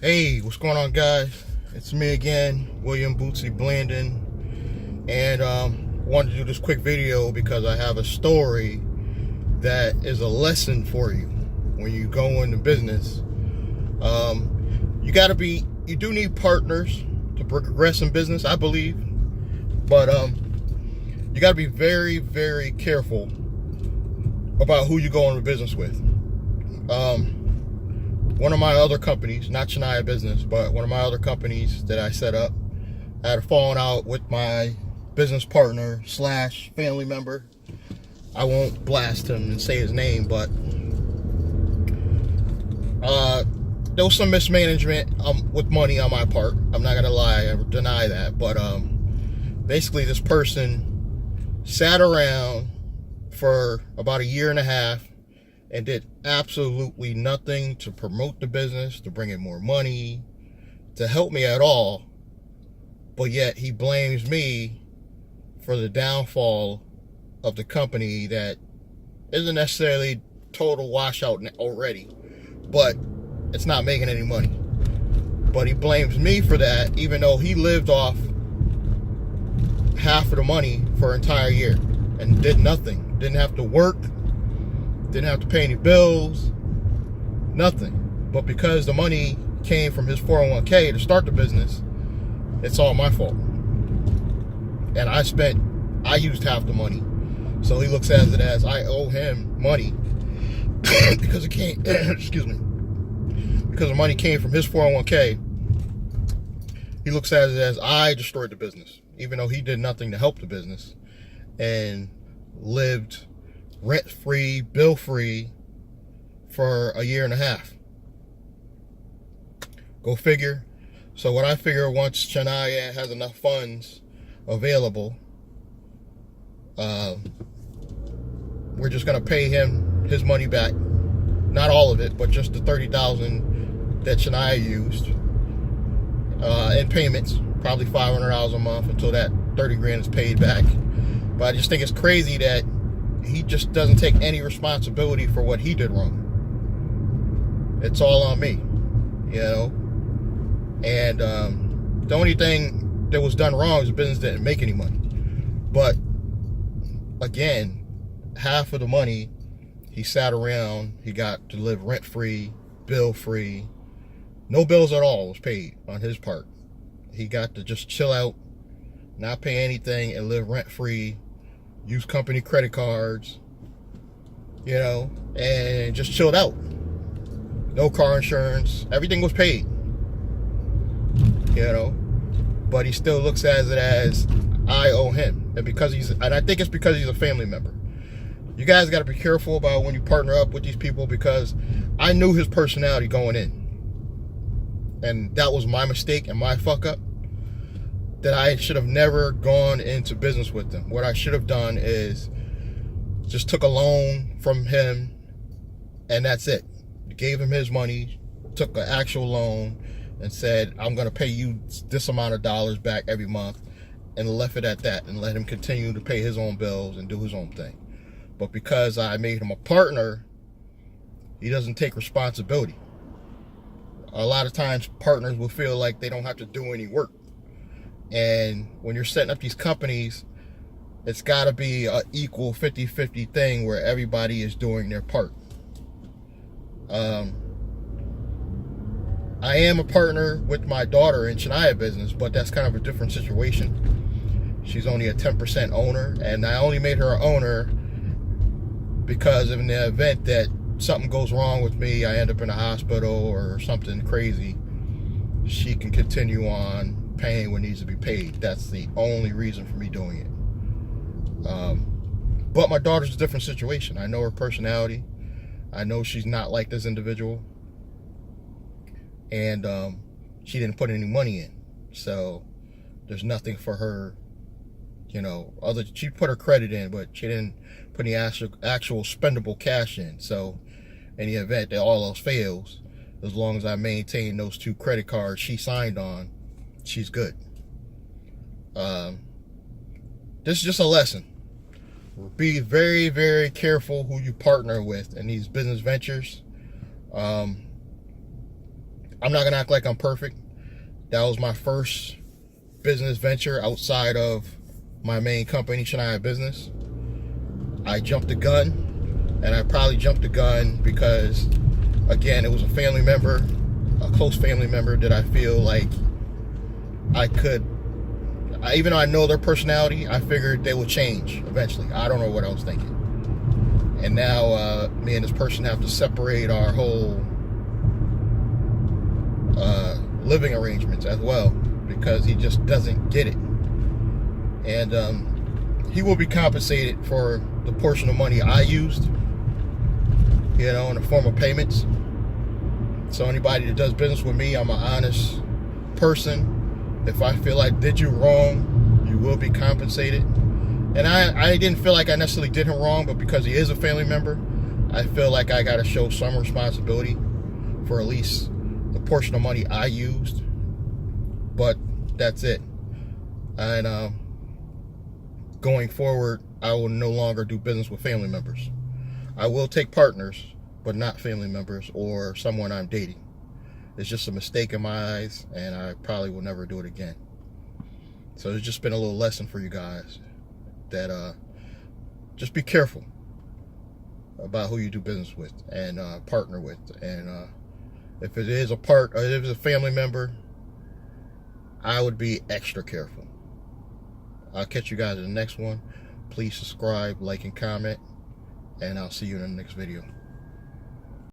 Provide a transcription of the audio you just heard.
Hey, what's going on, guys? It's me again, William Bootsy Blandon, and wanted to do this quick video because I have a story that is a lesson for you when you go into business. You do need partners to progress in business, I believe, but you got to be very, very careful about who you go into business with. One of my other companies, not Shania Business, but one of my other companies that I set up, I had a falling out with my business partner / family member. I won't blast him and say his name, but there was some mismanagement with money on my part. I'm not gonna lie, I deny that. But basically, this person sat around for about a year and a half and did absolutely nothing to promote the business, to bring in more money, to help me at all. But yet he blames me for the downfall of the company that isn't necessarily total washout already, but it's not making any money. But he blames me for that, even though he lived off half of the money for an entire year and did nothing. Didn't have to work, didn't have to pay any bills, nothing. But because the money came from his 401k to start the business, it's all my fault. And I used half the money. So he looks at it as I owe him money because it came, excuse me, because the money came from his 401k. He looks at it as I destroyed the business, even though he did nothing to help the business and lived rent-free, bill-free for a year and a half. Go figure. So what I figure, once Shania has enough funds available, we're just gonna pay him his money back. Not all of it, but just the $30,000 that Shania used in payments, probably $500 a month until that 30 grand is paid back. But I just think it's crazy that he just doesn't take any responsibility for what he did wrong. It's all on me, you know. And the only thing that was done wrong is the business didn't make any money. But again, half of the money he sat around, he got to live rent-free, bill-free. No bills at all was paid on his part. He got to just chill out, not pay anything, and live rent-free, use company credit cards, you know, and just chilled out. No car insurance, everything was paid, you know. But he still looks at it as I owe him, and I think it's because he's a family member. You guys got to be careful about when you partner up with these people, because I knew his personality going in, and that was my mistake and my fuck up. That I should have never gone into business with them. What I should have done is just took a loan from him, and that's it. Gave him his money, took an actual loan, and said, I'm going to pay you this amount of dollars back every month, and left it at that, and let him continue to pay his own bills and do his own thing. But because I made him a partner, he doesn't take responsibility. A lot of times partners will feel like they don't have to do any work. And when you're setting up these companies, it's got to be an equal 50-50 thing where everybody is doing their part. I am a partner with my daughter in Shania Business, but that's kind of a different situation. She's only a 10% owner, and I only made her an owner because in the event that something goes wrong with me, I end up in a hospital or something crazy, she can continue on paying what needs to be paid. That's the only reason for me doing it. But my daughter's a different situation. I know her personality. I know she's not like this individual. And she didn't put any money in. So there's nothing for her, you know, she put her credit in, but she didn't put any actual spendable cash in. So in the event that all else fails, as long as I maintain those 2 credit cards she signed on, she's good. This is just a lesson. Be very, very careful who you partner with in these business ventures. I'm not gonna act like I'm perfect. That was my first business venture outside of my main company, Shania Business. I jumped the gun, and I probably jumped the gun because, again, it was a family member, a close family member that I feel like even though I know their personality, I figured they would change eventually. I don't know what I was thinking. And now me and this person have to separate our whole living arrangements as well, because he just doesn't get it. And he will be compensated for the portion of money I used, you know, in the form of payments. So anybody that does business with me, I'm an honest person. If I feel I did you wrong, you will be compensated. And I didn't feel like I necessarily did him wrong, but because he is a family member, I feel like I got to show some responsibility for at least the portion of money I used. But that's it. And going forward, I will no longer do business with family members. I will take partners, but not family members or someone I'm dating. It's just a mistake in my eyes, and I probably will never do it again. So it's just been a little lesson for you guys that just be careful about who you do business with and partner with. And if it is if it's a family member, I would be extra careful. I'll catch you guys in the next one. Please subscribe, like, and comment, and I'll see you in the next video.